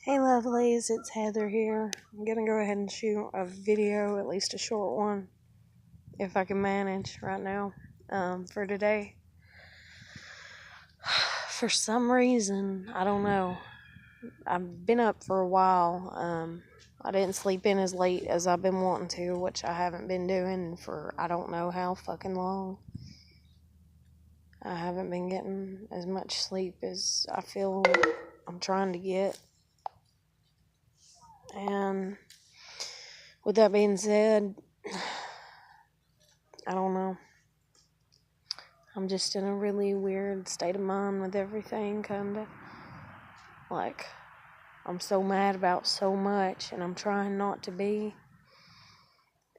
Hey lovelies, it's Heather here. I'm gonna go ahead and shoot a video, at least a short one, if I can manage right now, for today. For some reason, I don't know, I've been up for a while. I didn't sleep in as late as I've been wanting to, which I haven't been doing for I don't know how fucking long. I haven't been getting as much sleep as I feel I'm trying to get. And with that being said, I don't know. I'm just in a really weird state of mind with everything, kinda. Like, I'm so mad about so much, and I'm trying not to be.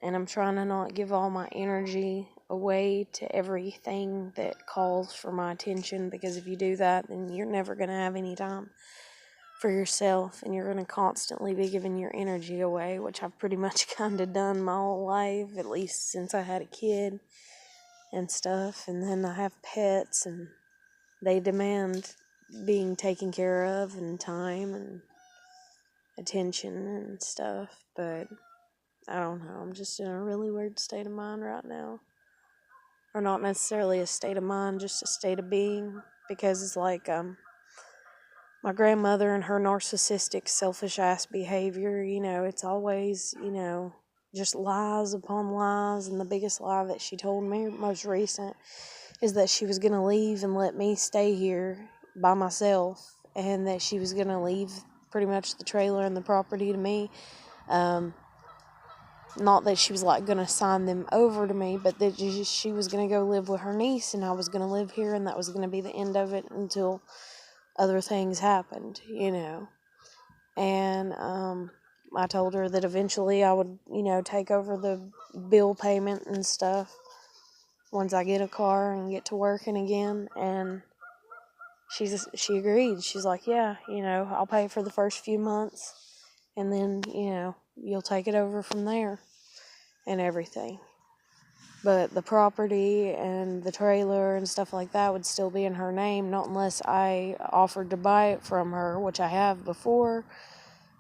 And I'm trying to not give all my energy away to everything that calls for my attention, because if you do that, then you're never going to have any time for yourself, and you're going to constantly be giving your energy away, which I've pretty much kind of done my whole life, at least since I had a kid and stuff. And then I have pets, and they demand being taken care of and time and attention and stuff. But I don't know, I'm just in a really weird state of mind right now. Or not necessarily a state of mind, just a state of being. Because it's like my grandmother and her narcissistic, selfish ass behavior, it's always, just lies upon lies. And the biggest lie that she told me, most recent, is that she was going to leave and let me stay here by myself, and that she was going to leave pretty much the trailer and the property to me. Not that she was like going to sign them over to me, but that she was going to go live with her niece, and I was going to live here, and that was going to be the end of it until other things happened, And I told her that eventually I would, take over the bill payment and stuff once I get a car and get to working again. And she agreed. She's like, yeah, I'll pay for the first few months, and then, you'll take it over from there and everything. But the property and the trailer and stuff like that would still be in her name, not unless I offered to buy it from her, which I have before,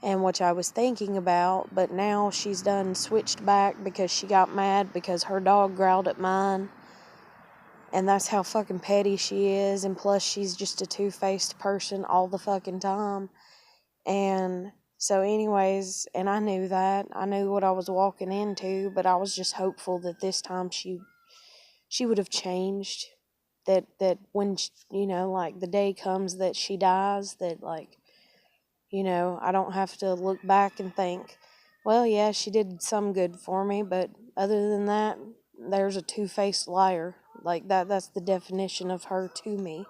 and which I was thinking about. But now she's done switched back because she got mad because her dog growled at mine. And that's how fucking petty she is. And plus, she's just a two-faced person all the fucking time. And so anyways, and I knew that. I knew what I was walking into, but I was just hopeful that this time she would have changed. That when, like the day comes that she dies, that like, I don't have to look back and think, well, yeah, she did some good for me, but other than that, there's a two-faced liar. Like that's the definition of her to me.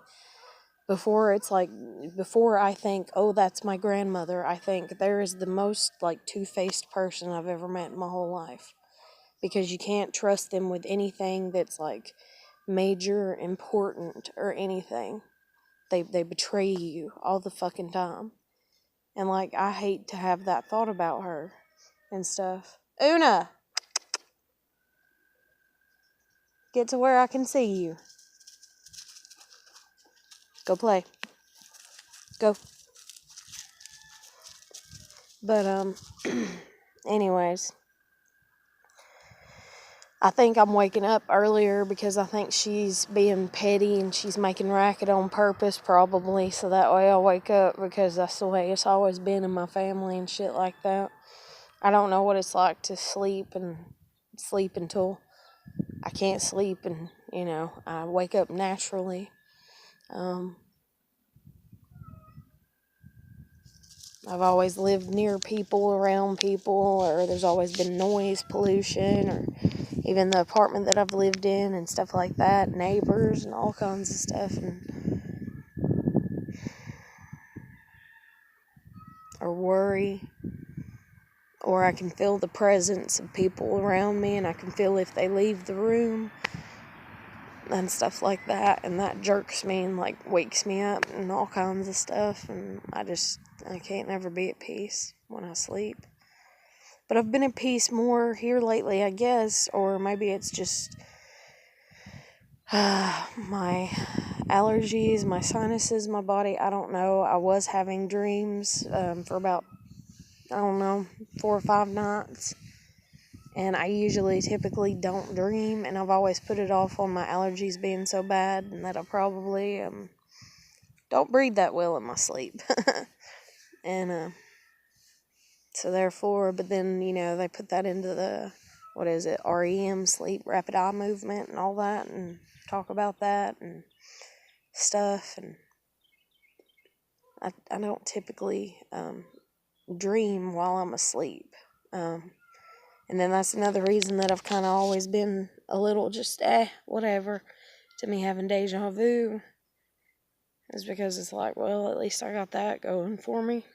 Before I think, oh, that's my grandmother, I think there is the most like two-faced person I've ever met in my whole life. Because you can't trust them with anything that's like major, important, or anything. They betray you all the fucking time. And like, I hate to have that thought about her and stuff. Una! Get to where I can see you. Go play. Go. But, anyways. I think I'm waking up earlier because I think she's being petty and she's making racket on purpose, probably, so that way I'll wake up, because that's the way it's always been in my family and shit like that. I don't know what it's like to sleep until I can't sleep, and, I wake up naturally. I've always lived near people, around people, or there's always been noise pollution, or even the apartment that I've lived in and stuff like that, neighbors and all kinds of stuff, or worry, or I can feel the presence of people around me, and I can feel if they leave the room and stuff like that, and that jerks me and like wakes me up and all kinds of stuff, and I can't never be at peace when I sleep. But I've been at peace more here lately, I guess, or maybe it's just my allergies, my sinuses, my body, I don't know. I was having dreams for about, I don't know, 4 or 5 nights. And I typically don't dream, and I've always put it off on my allergies being so bad, and that I probably don't breathe that well in my sleep. And so therefore, but then, they put that into the, REM, sleep rapid eye movement and all that, and talk about that and stuff. And I don't typically dream while I'm asleep. And then that's another reason that I've kind of always been a little just, whatever, to me having deja vu, is because it's like, well, at least I got that going for me,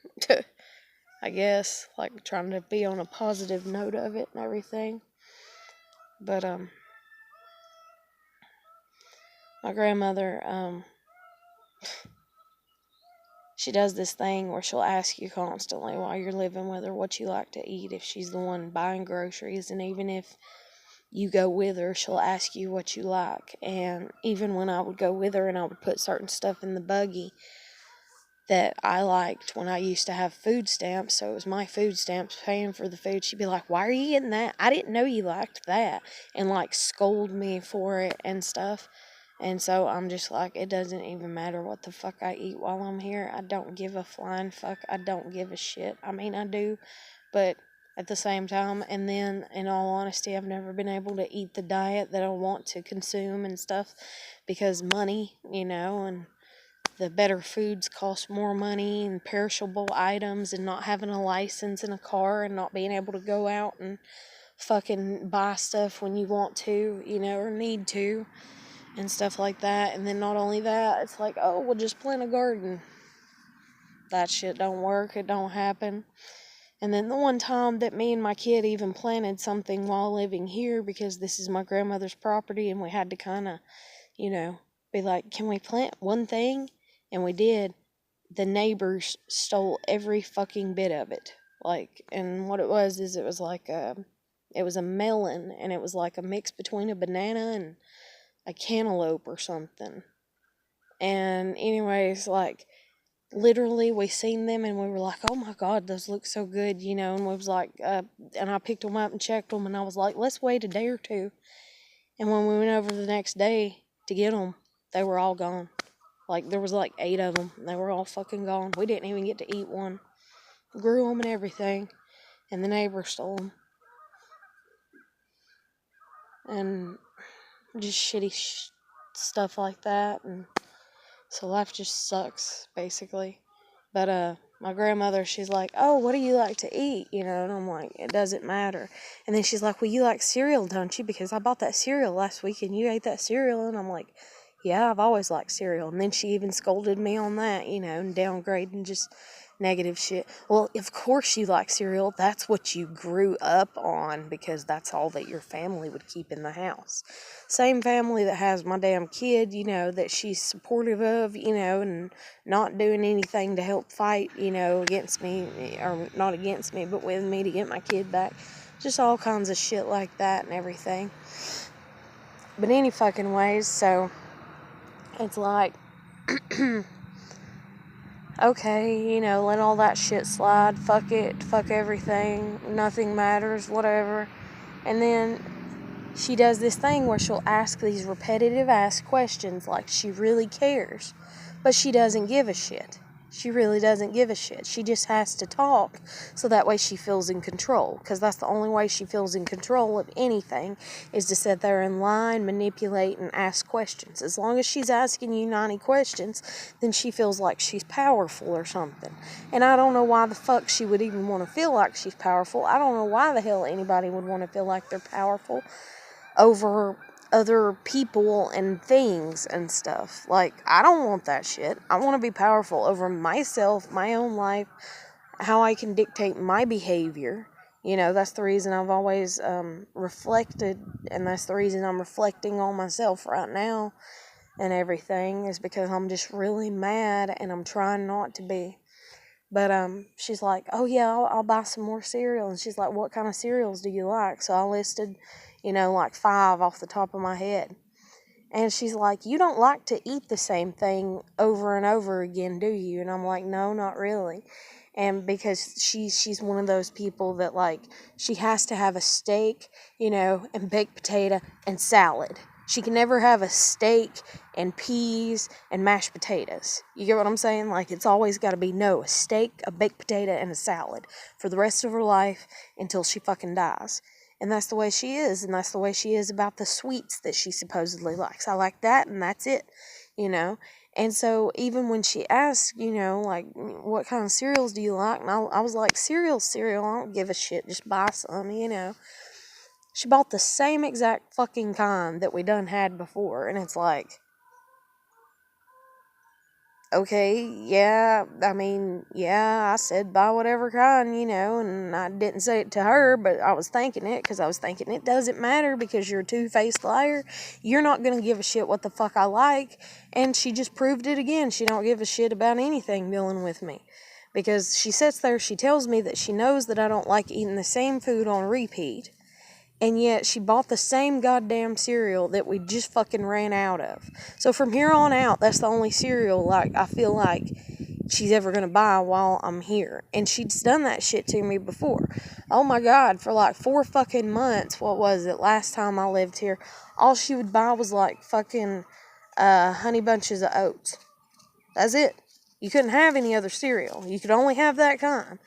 I guess, like trying to be on a positive note of it and everything. But, my grandmother, she does this thing where she'll ask you constantly while you're living with her what you like to eat if she's the one buying groceries. And even if you go with her, she'll ask you what you like. And even when I would go with her and I would put certain stuff in the buggy that I liked when I used to have food stamps, so it was my food stamps paying for the food, she'd be like, why are you getting that? I didn't know you liked that. And like scold me for it and stuff. And so I'm just like, it doesn't even matter what the fuck I eat while I'm here. I don't give a flying fuck. I don't give a shit. I mean, I do, but at the same time, and then in all honesty, I've never been able to eat the diet that I want to consume and stuff because money, and the better foods cost more money, and perishable items, and not having a license in a car and not being able to go out and fucking buy stuff when you want to, or need to. And stuff like that. And then not only that, it's like, oh, we'll just plant a garden. That shit don't work. It don't happen. And then the one time that me and my kid even planted something while living here, because this is my grandmother's property, and we had to kind of, be like, can we plant one thing? And we did. The neighbors stole every fucking bit of it. And what it was is it was a melon, and it was like a mix between a banana and a cantaloupe or something. And anyways, literally we seen them and we were like, oh my god, those look so good, and we was like, and I picked them up and checked them, and I was like, let's wait a day or two. And when we went over the next day to get them, they were all gone. There was 8 of them, and they were all fucking gone. We didn't even get to eat one. Grew them and everything, and the neighbor stole them. And just shitty stuff like that. And so life just sucks, basically. But my grandmother, she's like, oh, what do you like to eat? And I'm like, it doesn't matter. And then she's like, well, you like cereal, don't you? Because I bought that cereal last week and you ate that cereal. And I'm like, yeah, I've always liked cereal. And then she even scolded me on that, and downgrading just negative shit. Well, of course you like cereal. That's what you grew up on, because that's all that your family would keep in the house. Same family that has my damn kid, that she's supportive of, and not doing anything to help fight, against me, or not against me, but with me to get my kid back. Just all kinds of shit like that and everything. But any fucking ways, so it's like, okay, let all that shit slide, fuck it, fuck everything, nothing matters, whatever. And then she does this thing where she'll ask these repetitive ass questions like she really cares, but she doesn't give a shit. She really doesn't give a shit. She just has to talk so that way she feels in control, because that's the only way she feels in control of anything, is to sit there and lie and manipulate and ask questions. As long as she's asking you 90 questions, then she feels like she's powerful or something. And I don't know why the fuck she would even want to feel like she's powerful. I don't know why the hell anybody would want to feel like they're powerful over other people and things and stuff. I don't want that shit. I want to be powerful over myself, my own life, how I can dictate my behavior. That's the reason I've always reflected, and that's the reason I'm reflecting on myself right now and everything, is because I'm just really mad and I'm trying not to be. But she's like, oh yeah, I'll buy some more cereal. And she's like, what kind of cereals do you like? So I listed, 5 off the top of my head. And she's like, you don't like to eat the same thing over and over again, do you? And I'm like, no, not really. And because she's one of those people that, like, she has to have a steak, and baked potato and salad. She can never have a steak and peas and mashed potatoes. You get what I'm saying? Like, it's always got to be, a steak, a baked potato, and a salad for the rest of her life until she fucking dies. And that's the way she is, and that's the way she is about the sweets that she supposedly likes. I like that, and that's it, And so even when she asked, like, what kind of cereals do you like? And I was like, cereal, I don't give a shit, just buy some, She bought the same exact fucking kind that we done had before, and it's like, okay, yeah, I said buy whatever kind, and I didn't say it to her, but I was thinking it, because I was thinking it doesn't matter, because you're a two-faced liar. You're not going to give a shit what the fuck I like, and she just proved it again. She don't give a shit about anything dealing with me, because she sits there, she tells me that she knows that I don't like eating the same food on repeat, and yet she bought the same goddamn cereal that we just fucking ran out of. So from here on out, that's the only cereal, like, I feel like she's ever gonna buy while I'm here. And she's done that shit to me before. Oh my God, for like 4 fucking months, what was it, last time I lived here, all she would buy was like fucking Honey Bunches of Oats. That's it. You couldn't have any other cereal. You could only have that kind.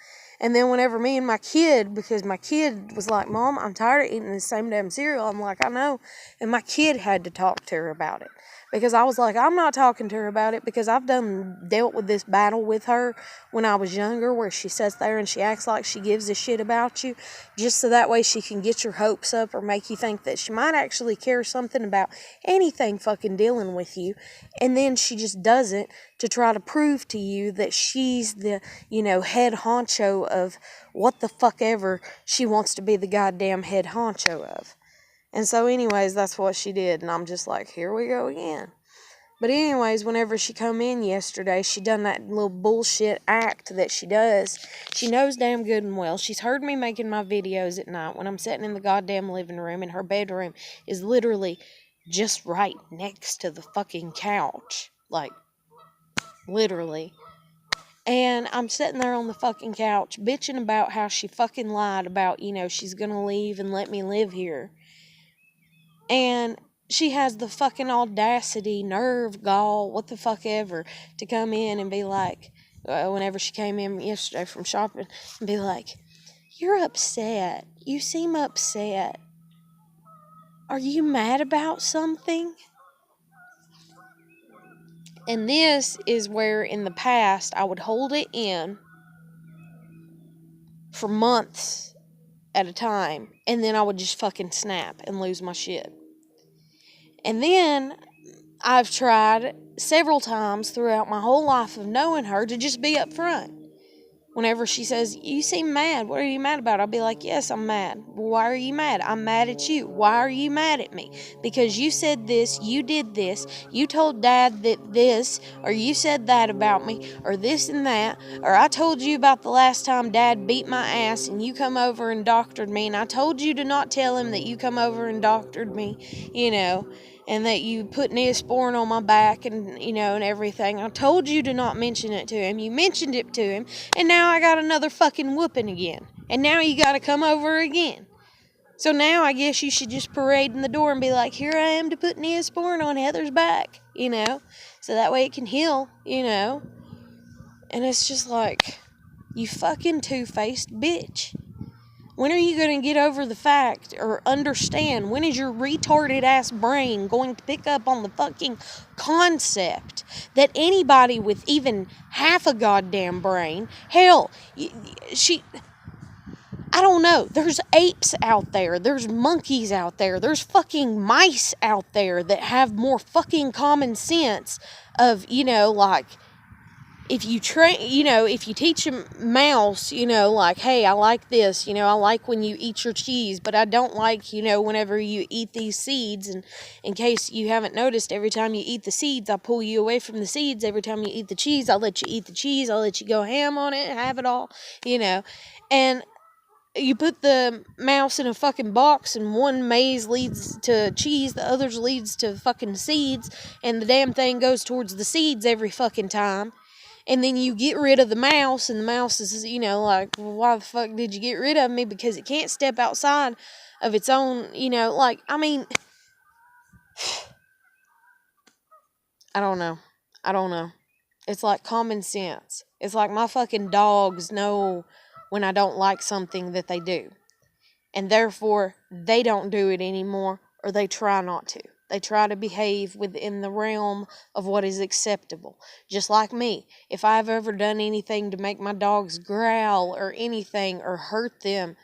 And then whenever me and my kid, because my kid was like, Mom, I'm tired of eating the same damn cereal. I'm like, I know. And my kid had to talk to her about it. Because I was like, I'm not talking to her about it, because I've dealt with this battle with her when I was younger, where she sits there and she acts like she gives a shit about you, just so that way she can get your hopes up or make you think that she might actually care something about anything fucking dealing with you. And then she just doesn't, to try to prove to you that she's the, head honcho of what the fuck ever she wants to be the goddamn head honcho of. And so anyways, that's what she did, and I'm just like, here we go again. But anyways, whenever she come in yesterday, she done that little bullshit act that she does. She knows damn good and well. She's heard me making my videos at night when I'm sitting in the goddamn living room, and her bedroom is literally just right next to the fucking couch. Like, literally. And I'm sitting there on the fucking couch bitching about how she fucking lied about, she's gonna leave and let me live here. And she has the fucking audacity, nerve, gall, what the fuck ever, to come in and be like, whenever she came in yesterday from shopping, and be like, you're upset. You seem upset. Are you mad about something? And this is where in the past I would hold it in for months at a time, and then I would just fucking snap and lose my shit. And then I've tried several times throughout my whole life of knowing her to just be up front. Whenever she says, you seem mad, what are you mad about? I'll be like, yes, I'm mad. Well, why are you mad? I'm mad at you. Why are you mad at me? Because you said this, you did this, you told Dad that this, or you said that about me, or this and that, or I told you about the last time Dad beat my ass and you come over and doctored me, and I told you to not tell him that you come over and doctored me, and that you put Neosporin on my back and, and everything. I told you to not mention it to him. You mentioned it to him, and now I got another fucking whooping again. And now you gotta come over again. So now I guess you should just parade in the door and be like, here I am to put Neosporin on Heather's back, so that way it can heal, And it's just like, you fucking two-faced bitch. When are you going to get over the fact or understand? When is your retarded ass brain going to pick up on the fucking concept that anybody with even half a goddamn brain, hell, I don't know, there's apes out there, there's monkeys out there, there's fucking mice out there that have more fucking common sense of, like, if you if you teach a mouse, like, hey, I like this, I like when you eat your cheese, but I don't like, whenever you eat these seeds. And in case you haven't noticed, every time you eat the seeds, I pull you away from the seeds. Every time you eat the cheese, I'll let you eat the cheese. I'll let you go ham on it, have it all, And you put the mouse in a fucking box and one maze leads to cheese, the others leads to fucking seeds, and the damn thing goes towards the seeds every fucking time. And then you get rid of the mouse, and the mouse is, like, well, why the fuck did you get rid of me? Because it can't step outside of its own, I mean, I don't know. I don't know. It's like common sense. It's like my fucking dogs know when I don't like something that they do. And therefore, they don't do it anymore, or they try not to. They try to behave within the realm of what is acceptable. Just like me. If I've ever done anything to make my dogs growl or anything or hurt them,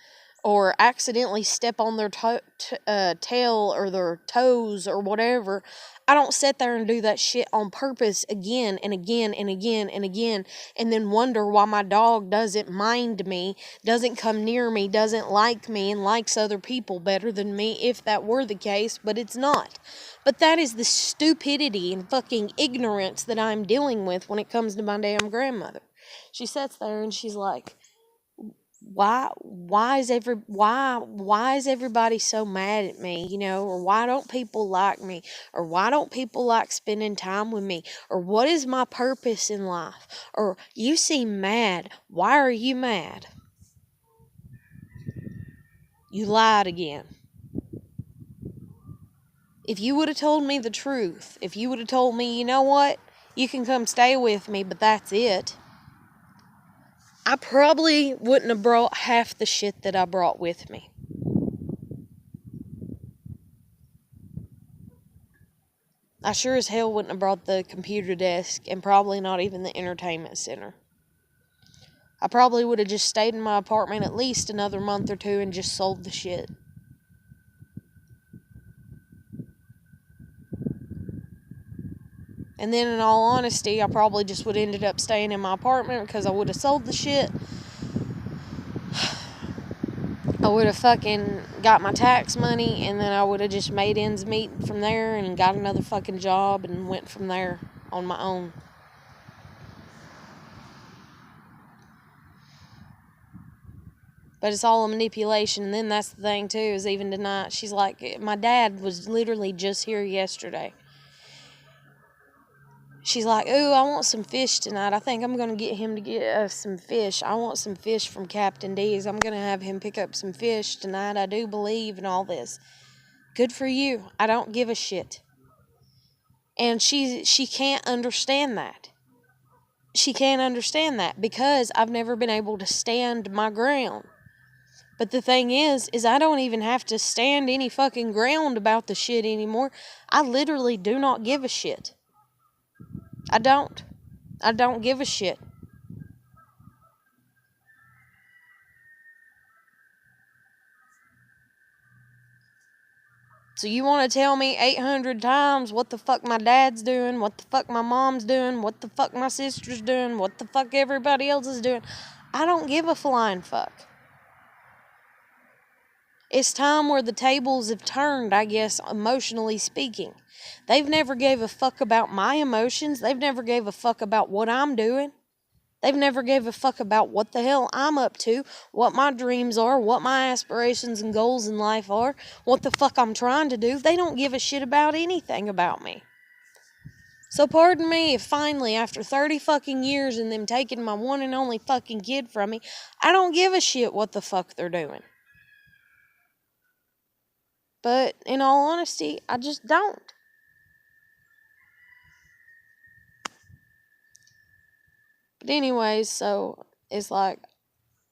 or accidentally step on their tail or their toes or whatever, I don't sit there and do that shit on purpose again and again and again and again, and then wonder why my dog doesn't mind me, doesn't come near me, doesn't like me, and likes other people better than me, if that were the case, but it's not. But that is the stupidity and fucking ignorance that I'm dealing with when it comes to my damn grandmother. She sits there and she's like, why is everybody so mad at me, or why don't people like me, or why don't people like spending time with me, or what is my purpose in life, or you seem mad, why are you mad? You lied again. If you would have told me the truth, if you would have told me, you know what, you can come stay with me, but that's it, I probably wouldn't have brought half the shit that I brought with me. I sure as hell wouldn't have brought the computer desk, and probably not even the entertainment center. I probably would have just stayed in my apartment at least another month or two and just sold the shit. And then, in all honesty, I probably just would have ended up staying in my apartment because I would have sold the shit. I would have fucking got my tax money, and then I would have just made ends meet from there and got another fucking job and went from there on my own. But it's all a manipulation. And then that's the thing too, is even tonight, she's like, my dad was literally just here yesterday. She's like, ooh, I want some fish tonight. I think I'm going to get him to get us some fish. I want some fish from Captain D's. I'm going to have him pick up some fish tonight. I do believe in all this. Good for you. I don't give a shit. And she can't understand that. She can't understand that because I've never been able to stand my ground. But the thing is I don't even have to stand any fucking ground about the shit anymore. I literally do not give a shit. I don't give a shit. So you want to tell me 800 times what the fuck my dad's doing, what the fuck my mom's doing, what the fuck my sister's doing, what the fuck everybody else is doing? I don't give a flying fuck. It's time where the tables have turned, I guess, emotionally speaking. They've never gave a fuck about my emotions. They've never gave a fuck about what I'm doing. They've never gave a fuck about what the hell I'm up to, what my dreams are, what my aspirations and goals in life are, what the fuck I'm trying to do. They don't give a shit about anything about me. So pardon me if finally, after 30 fucking years and them taking my one and only fucking kid from me, I don't give a shit what the fuck they're doing. But in all honesty, I just don't. But anyways, so it's like,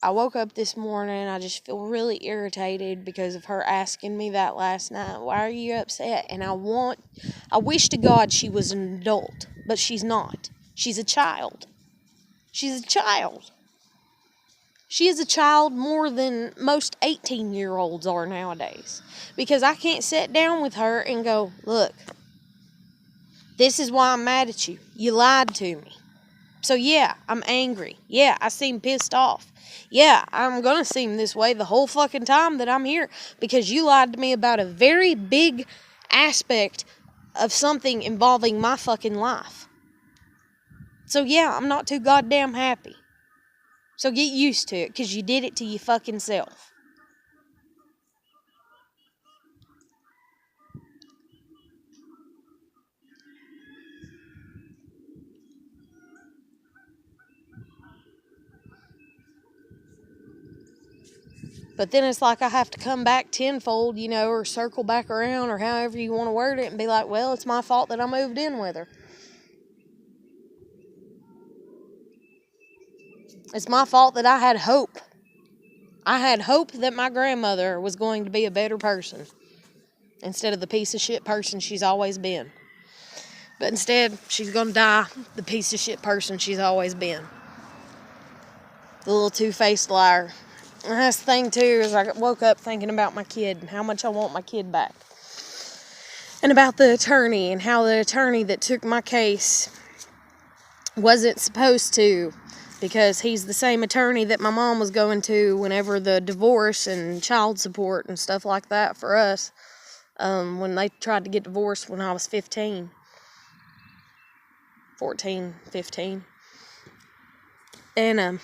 I woke up this morning, I just feel really irritated because of her asking me that last night. Why are you upset? And I wish to God she was an adult, but she's not. She's a child. She's a child. She is a child more than most 18-year-olds are nowadays. Because I can't sit down with her and go, look, this is why I'm mad at you. You lied to me. So yeah, I'm angry. Yeah, I seem pissed off. Yeah, I'm going to seem this way the whole fucking time that I'm here because you lied to me about a very big aspect of something involving my fucking life. So yeah, I'm not too goddamn happy. So get used to it, because you did it to your fucking self. But then it's like I have to come back tenfold, or circle back around, or however you want to word it, and be like, well, it's my fault that I moved in with her. It's my fault that I had hope. I had hope that my grandmother was going to be a better person instead of the piece of shit person she's always been. But instead, she's going to die the piece of shit person she's always been. The little two-faced liar. And that's the thing, too, is I woke up thinking about my kid and how much I want my kid back. And about the attorney and how the attorney that took my case wasn't supposed to, because he's the same attorney that my mom was going to whenever the divorce and child support and stuff like that for us, when they tried to get divorced when I was 15. 14, 15. And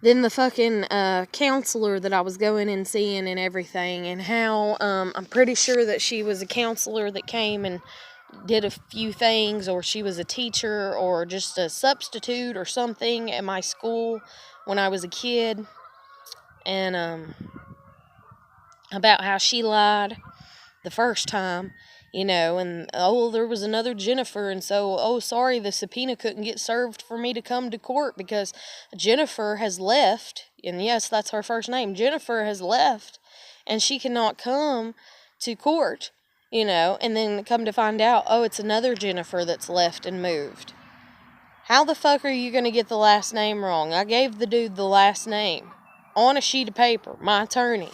then the fucking counselor that I was going and seeing and everything, and how I'm pretty sure that she was a counselor that came and did a few things, or she was a teacher or just a substitute or something at my school when I was a kid, and about how she lied the first time, and there was another Jennifer, and so, sorry, the subpoena couldn't get served for me to come to court because Jennifer has left, and yes, that's her first name, Jennifer has left, and she cannot come to court, and then come to find out, it's another Jennifer that's left and moved. How the fuck are you gonna get the last name wrong? I gave the dude the last name on a sheet of paper, my attorney,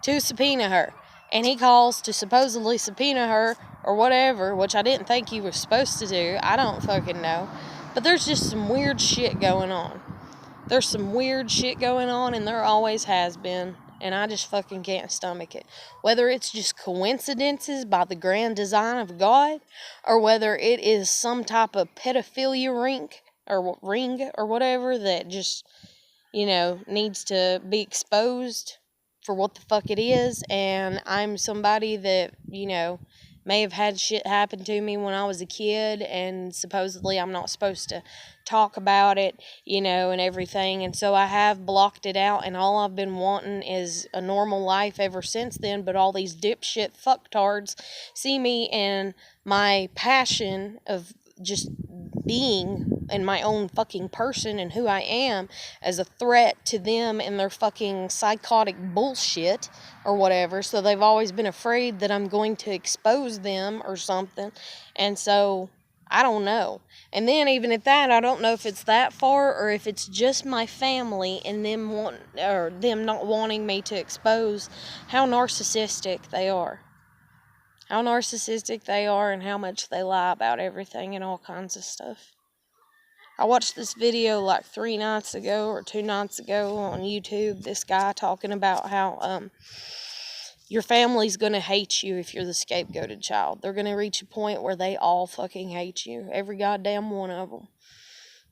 to subpoena her. And he calls to supposedly subpoena her or whatever, which I didn't think he was supposed to do. I don't fucking know. But there's just some weird shit going on. There's some weird shit going on, and there always has been. And I just fucking can't stomach it. Whether it's just coincidences by the grand design of God, or whether it is some type of pedophilia ring or whatever that just, needs to be exposed for what the fuck it is. And I'm somebody that, may have had shit happen to me when I was a kid, and supposedly I'm not supposed to talk about it, and everything. And so I have blocked it out, and all I've been wanting is a normal life ever since then. But all these dipshit fucktards see me and my passion of just being in my own fucking person and who I am as a threat to them and their fucking psychotic bullshit or whatever. So they've always been afraid that I'm going to expose them or something. And so I don't know. And then even at that, I don't know if it's that far or if it's just my family and them not wanting me to expose how narcissistic they are. How narcissistic they are and how much they lie about everything and all kinds of stuff. I watched this video like 3 nights ago or 2 nights ago on YouTube. This guy talking about how your family's going to hate you if you're the scapegoated child. They're going to reach a point where they all fucking hate you. Every goddamn one of them.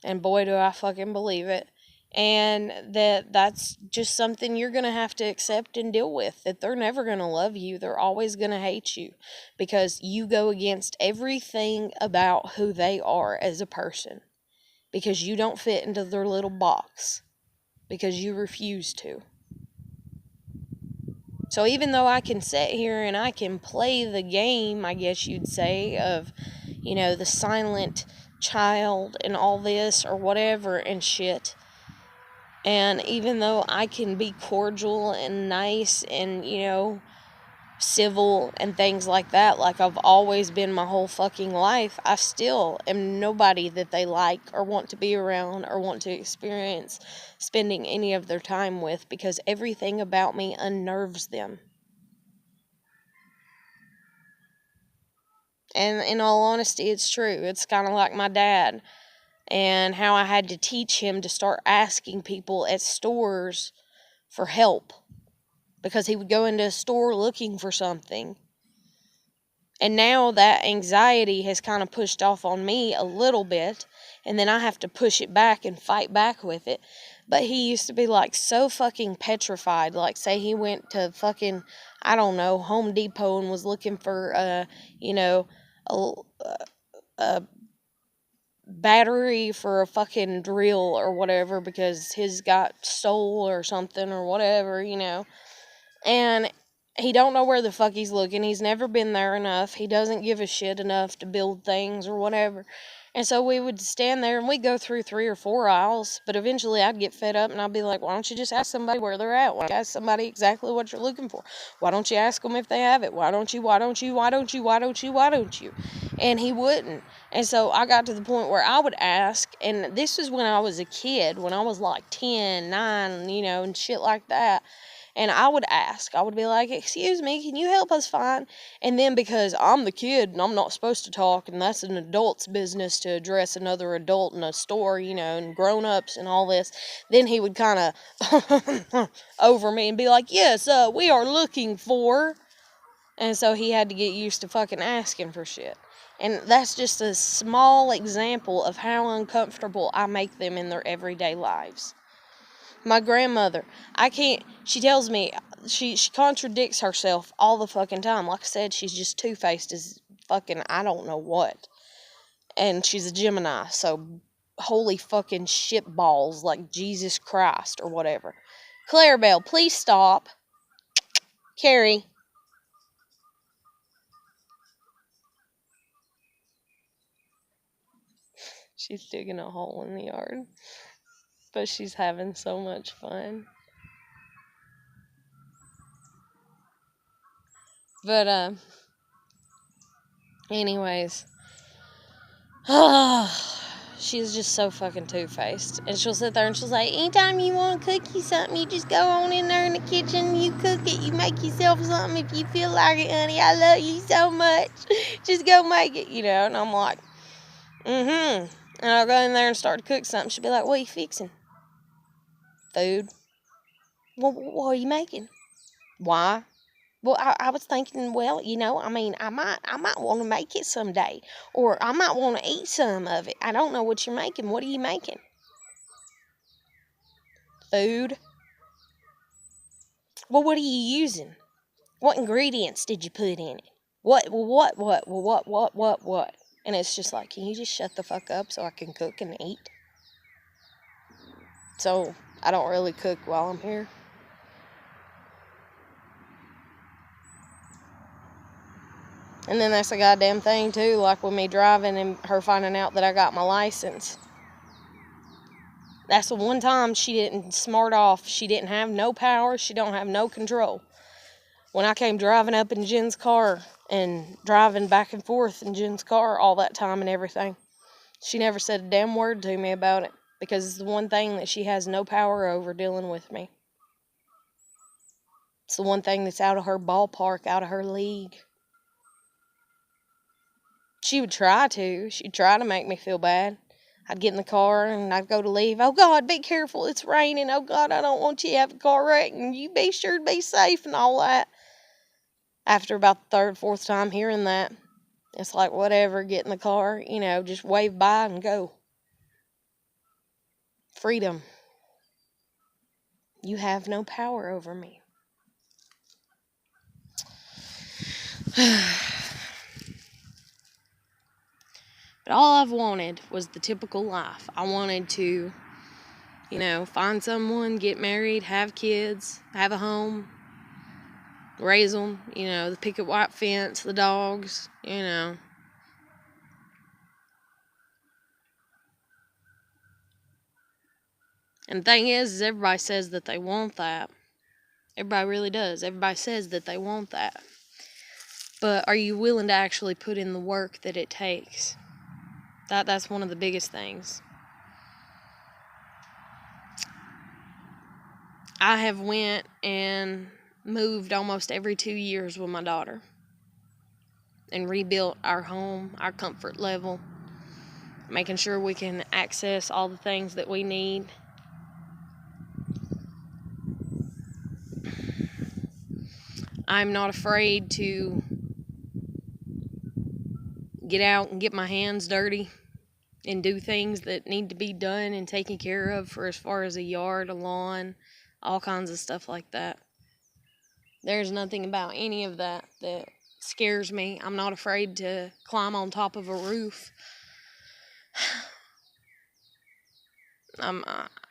And boy, do I fucking believe it. And that's just something you're going to have to accept and deal with. That they're never going to love you. They're always going to hate you. Because you go against everything about who they are as a person. Because you don't fit into their little box. Because you refuse to. So even though I can sit here and I can play the game, I guess you'd say, of, the silent child and all this or whatever and shit. And even though I can be cordial and nice and, civil and things like that, like I've always been my whole fucking life, I still am nobody that they like or want to be around or want to experience spending any of their time with, because everything about me unnerves them. And in all honesty, it's true. It's kind of like my dad and how I had to teach him to start asking people at stores for help, because he would go into a store looking for something And now that anxiety has kind of pushed off on me a little bit, and then I have to push it back and fight back with it. But he used to be like so fucking petrified. Like, say he went to fucking, I don't know, Home Depot and was looking for, you know, a battery for a fucking drill or whatever because his got stole or something or whatever, you know. And he don't know where the fuck he's looking. He's never been there enough. He doesn't give a shit enough to build things or whatever. And so we would stand there and we'd go through 3 or 4 aisles, but eventually I'd get fed up and I'd be like, why don't you just ask somebody where they're at? Why don't you ask somebody exactly what you're looking for? Why don't you ask them if they have it? Why don't you? And he wouldn't. And so I got to the point where I would ask, and this was when I was a kid, when I was like 10, 9, you know, and shit like that. And I would ask, I would be like, excuse me, can you help us find? And then because I'm the kid and I'm not supposed to talk, and that's an adult's business to address another adult in a store, you know, and grown-ups and all this, then he would kind of over me and be like, yes, we are looking for. And so he had to get used to fucking asking for shit. And that's just a small example of how uncomfortable I make them in their everyday lives. My grandmother, she tells me, she contradicts herself all the fucking time. Like I said, she's just two-faced as fucking I don't know what. And she's a Gemini, so holy fucking shit balls, like Jesus Christ or whatever. Clarabelle, please stop. Carrie. She's digging a hole in the yard. But she's having so much fun. But, anyways. She's just so fucking two-faced. And she'll sit there and she'll say, anytime you want to cook you something, you just go on in there in the kitchen, you cook it, you make yourself something if you feel like it, honey. I love you so much. Just go make it, you know. And I'm like, and I'll go in there and start to cook something. She'll be like, what are you fixing? Food. Well, what are you making? Why? Well, I was thinking, well, you know, I mean, I might want to make it someday, or I might want to eat some of it. I don't know what you're making. What are you making? Food. Well, what are you using? What ingredients did you put in it? What? And it's just like, can you just shut the fuck up so I can cook and eat? So I don't really cook while I'm here. And then that's a goddamn thing too, like with me driving and her finding out that I got my license. That's the one time she didn't smart off. She didn't have no power. She don't have no control. When I came driving up in Jen's car and driving back and forth in Jen's car all that time and everything, she never said a damn word to me about it because it's the one thing that she has no power over dealing with me. It's the one thing that's out of her ballpark, out of her league. She would try to. She'd try to make me feel bad. I'd get in the car and I'd go to leave. Oh, God, be careful. It's raining. Oh, God, I don't want you to have a car wreck. And you be sure to be safe and all that. After about the third, fourth time hearing that, it's like, whatever, get in the car, you know, just wave by and go. Freedom. You have no power over me. But all I've wanted was the typical life. I wanted to, you know, find someone, get married, have kids, have a home, raise them, you know, the picket white fence, the dogs, you know. And the thing is everybody says that they want that. Everybody really does. Everybody says that they want that. But are you willing to actually put in the work that it takes? That's one of the biggest things. I have went and moved almost every 2 years with my daughter and rebuilt our home, our comfort level, making sure we can access all the things that we need. I'm not afraid to get out and get my hands dirty and do things that need to be done and taken care of for as far as a yard, a lawn, all kinds of stuff like that. There's nothing about any of that that scares me. I'm not afraid to climb on top of a roof. I'm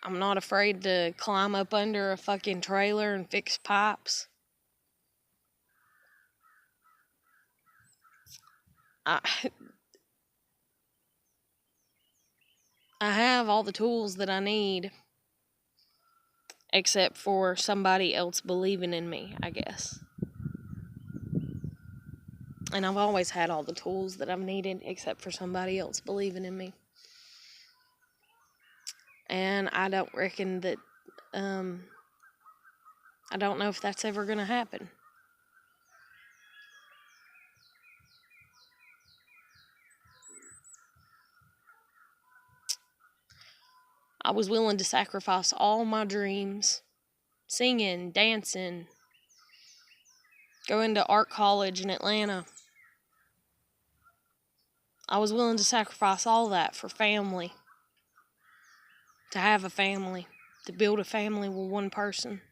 not afraid to climb up under a fucking trailer and fix pipes. I I have all the tools that I need, except for somebody else believing in me, I guess. And I've always had all the tools that I've needed, except for somebody else believing in me. And I don't reckon that, I don't know if that's ever going to happen. I was willing to sacrifice all my dreams, singing, dancing, going to art college in Atlanta. I was willing to sacrifice all that for family, to have a family, to build a family with one person.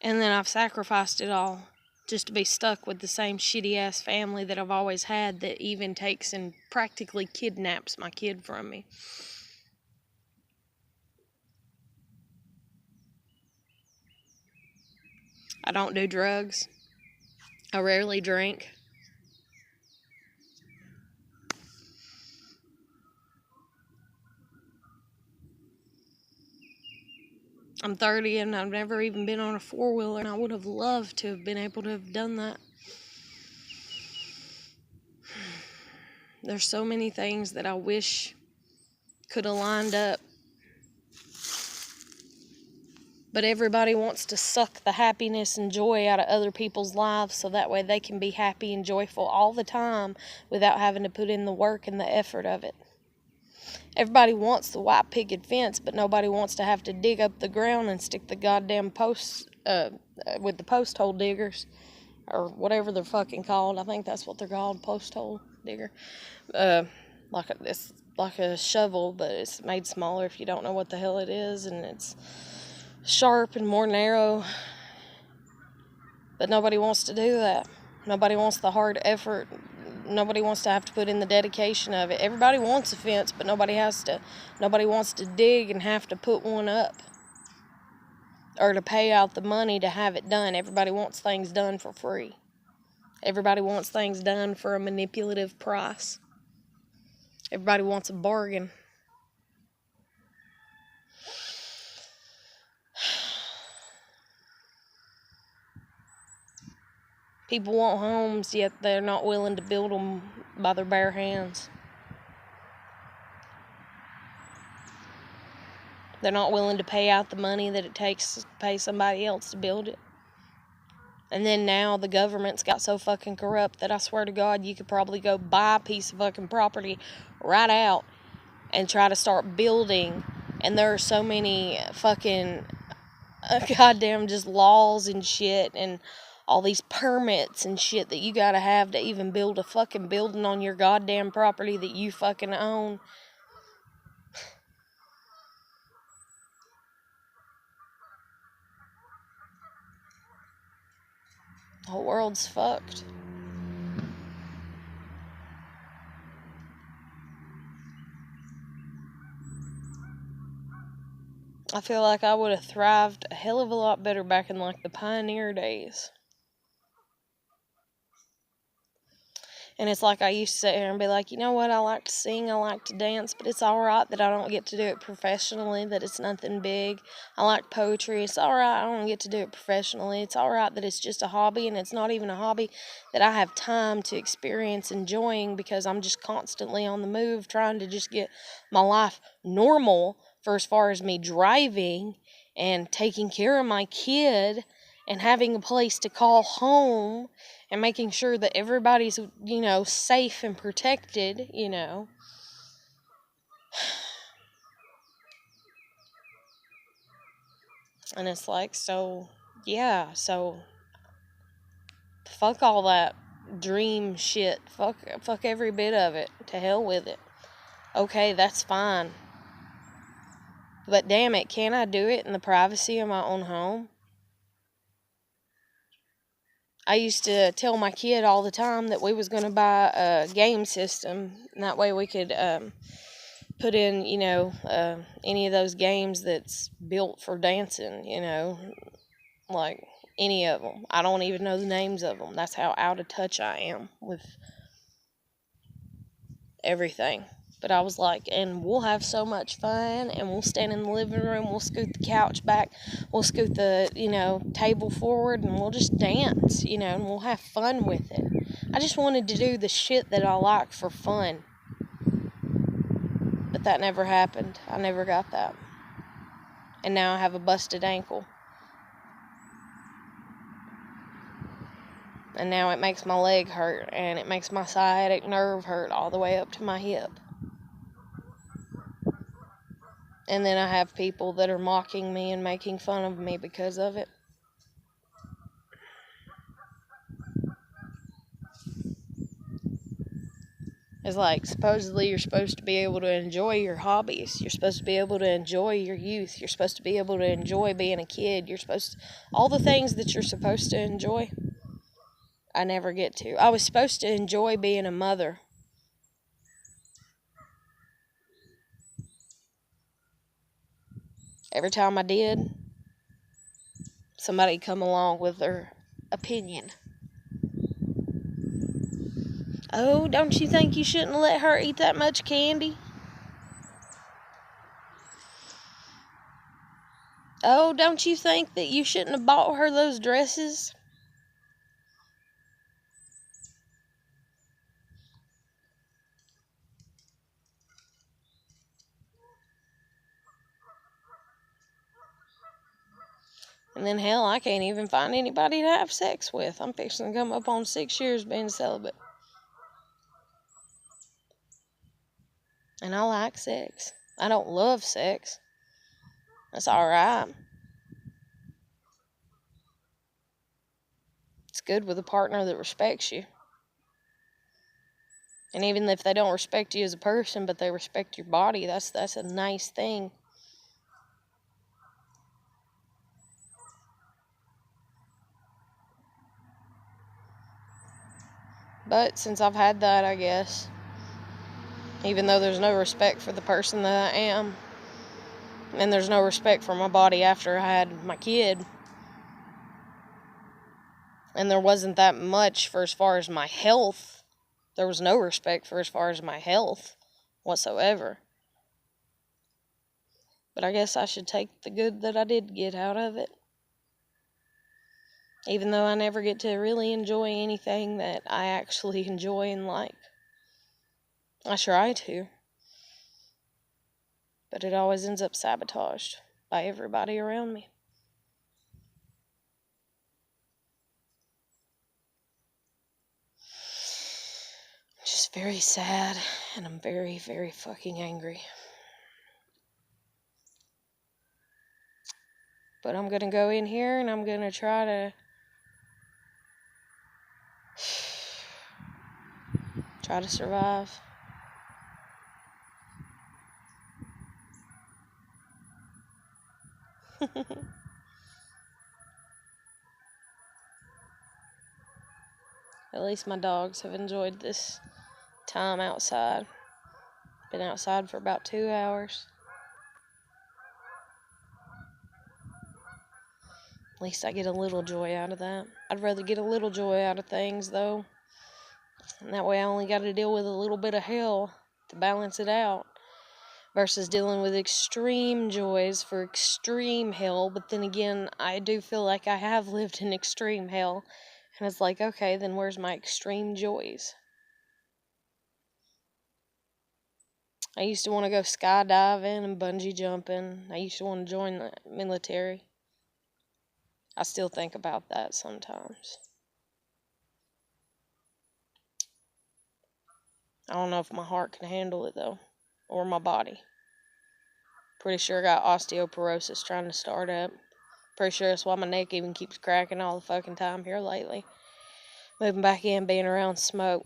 And then I've sacrificed it all just to be stuck with the same shitty ass family that I've always had, that even takes and practically kidnaps my kid from me. I don't do drugs. I rarely drink. I'm 30 and I've never even been on a four-wheeler, and I would have loved to have been able to have done that. There's so many things that I wish could have lined up. But everybody wants to suck the happiness and joy out of other people's lives so that way they can be happy and joyful all the time without having to put in the work and the effort of it. Everybody wants the white picket fence, but nobody wants to have to dig up the ground and stick the goddamn posts with the post hole diggers, or whatever they're fucking called. I think that's what they're called, post hole digger. Like a shovel, but it's made smaller if you don't know what the hell it is, and it's sharp and more narrow. But nobody wants to do that. Nobody wants the hard effort. Nobody wants to have to put in the dedication of it. Everybody wants a fence, but nobody wants to dig and have to put one up, or to pay out the money to have it done. Everybody wants things done for free. Everybody wants things done for a manipulative price. Everybody wants a bargain. People want homes, yet they're not willing to build them by their bare hands. They're not willing to pay out the money that it takes to pay somebody else to build it. And then now the government's got so fucking corrupt that I swear to God, you could probably go buy a piece of fucking property right out and try to start building. And there are so many fucking goddamn just laws and shit and all these permits and shit that you gotta have to even build a fucking building on your goddamn property that you fucking own. The whole world's fucked. I feel like I would have thrived a hell of a lot better back in like the pioneer days. And it's like I used to sit here and be like, you know what, I like to sing, I like to dance, but it's alright that I don't get to do it professionally, that it's nothing big. I like poetry, it's alright I don't get to do it professionally. It's alright that it's just a hobby, and it's not even a hobby that I have time to experience enjoying, because I'm just constantly on the move trying to just get my life normal for as far as me driving and taking care of my kid and having a place to call home and making sure that everybody's, safe and protected, And it's like, so yeah, so fuck all that dream shit. Fuck every bit of it. To hell with it. Okay, that's fine. But damn it, can't I do it in the privacy of my own home? I used to tell my kid all the time that we was going to buy a game system, and that way we could put in, any of those games that's built for dancing, like any of them. I don't even know the names of them. That's how out of touch I am with everything. But I was like, and we'll have so much fun, and we'll stand in the living room, we'll scoot the couch back, we'll scoot the, table forward, and we'll just dance, and we'll have fun with it. I just wanted to do the shit that I like for fun. But that never happened. I never got that. And now I have a busted ankle. And now it makes my leg hurt, and it makes my sciatic nerve hurt all the way up to my hip. And then I have people that are mocking me and making fun of me because of it. It's like, supposedly you're supposed to be able to enjoy your hobbies. You're supposed to be able to enjoy your youth. You're supposed to be able to enjoy being a kid. All the things that you're supposed to enjoy, I never get to. I was supposed to enjoy being a mother. Every time I did, somebody come along with their opinion. Oh, don't you think you shouldn't let her eat that much candy? Oh, don't you think that you shouldn't have bought her those dresses? And then, hell, I can't even find anybody to have sex with. I'm fixing to come up on 6 years being celibate. And I like sex. I don't love sex. That's alright. It's good with a partner that respects you. And even if they don't respect you as a person, but they respect your body, that's a nice thing. But since I've had that, I guess, even though there's no respect for the person that I am, and there's no respect for my body after I had my kid, and there wasn't that much for as far as my health, there was no respect for as far as my health whatsoever. But I guess I should take the good that I did get out of it. Even though I never get to really enjoy anything that I actually enjoy and like. I try to. But it always ends up sabotaged by everybody around me. I'm just very sad, and I'm very, very fucking angry. But I'm gonna go in here and I'm gonna try to survive. At least my dogs have enjoyed this time outside. Been outside for about 2 hours. At least I get a little joy out of that. I'd rather get a little joy out of things, though. And that way I only got to deal with a little bit of hell to balance it out. Versus dealing with extreme joys for extreme hell. But then again, I do feel like I have lived in extreme hell. And it's like, okay, then where's my extreme joys? I used to want to go skydiving and bungee jumping. I used to want to join the military. I still think about that sometimes. I don't know if my heart can handle it, though. Or my body. Pretty sure I got osteoporosis trying to start up. Pretty sure that's why my neck even keeps cracking all the fucking time here lately. Moving back in, being around smoke.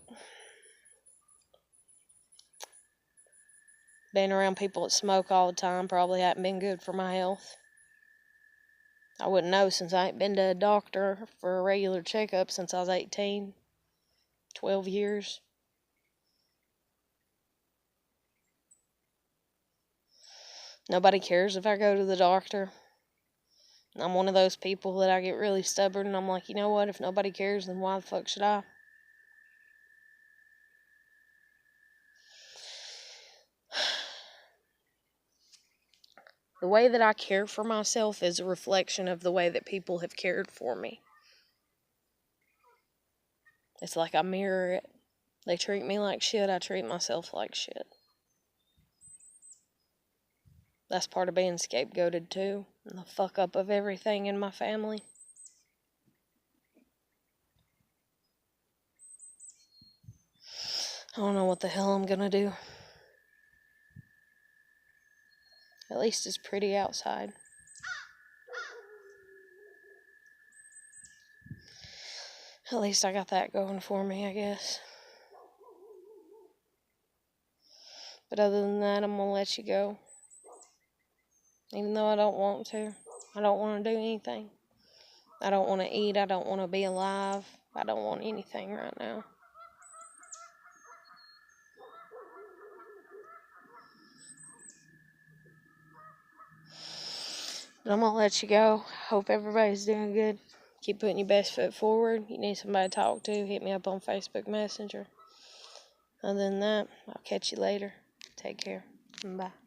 Being around people that smoke all the time probably hasn't been good for my health. I wouldn't know since I ain't been to a doctor for a regular checkup since I was 18. 12 years. Nobody cares if I go to the doctor. I'm one of those people that I get really stubborn and I'm like, you know what, if nobody cares, then why the fuck should I? The way that I care for myself is a reflection of the way that people have cared for me. It's like I mirror it. They treat me like shit, I treat myself like shit. That's part of being scapegoated too, and the fuck up of everything in my family. I don't know what the hell I'm gonna do. At least it's pretty outside. At least I got that going for me, I guess. But other than that, I'm gonna let you go. Even though I don't want to. I don't want to do anything. I don't want to eat. I don't want to be alive. I don't want anything right now. But I'm going to let you go. Hope everybody's doing good. Keep putting your best foot forward. You need somebody to talk to, hit me up on Facebook Messenger. Other than that, I'll catch you later. Take care. Bye.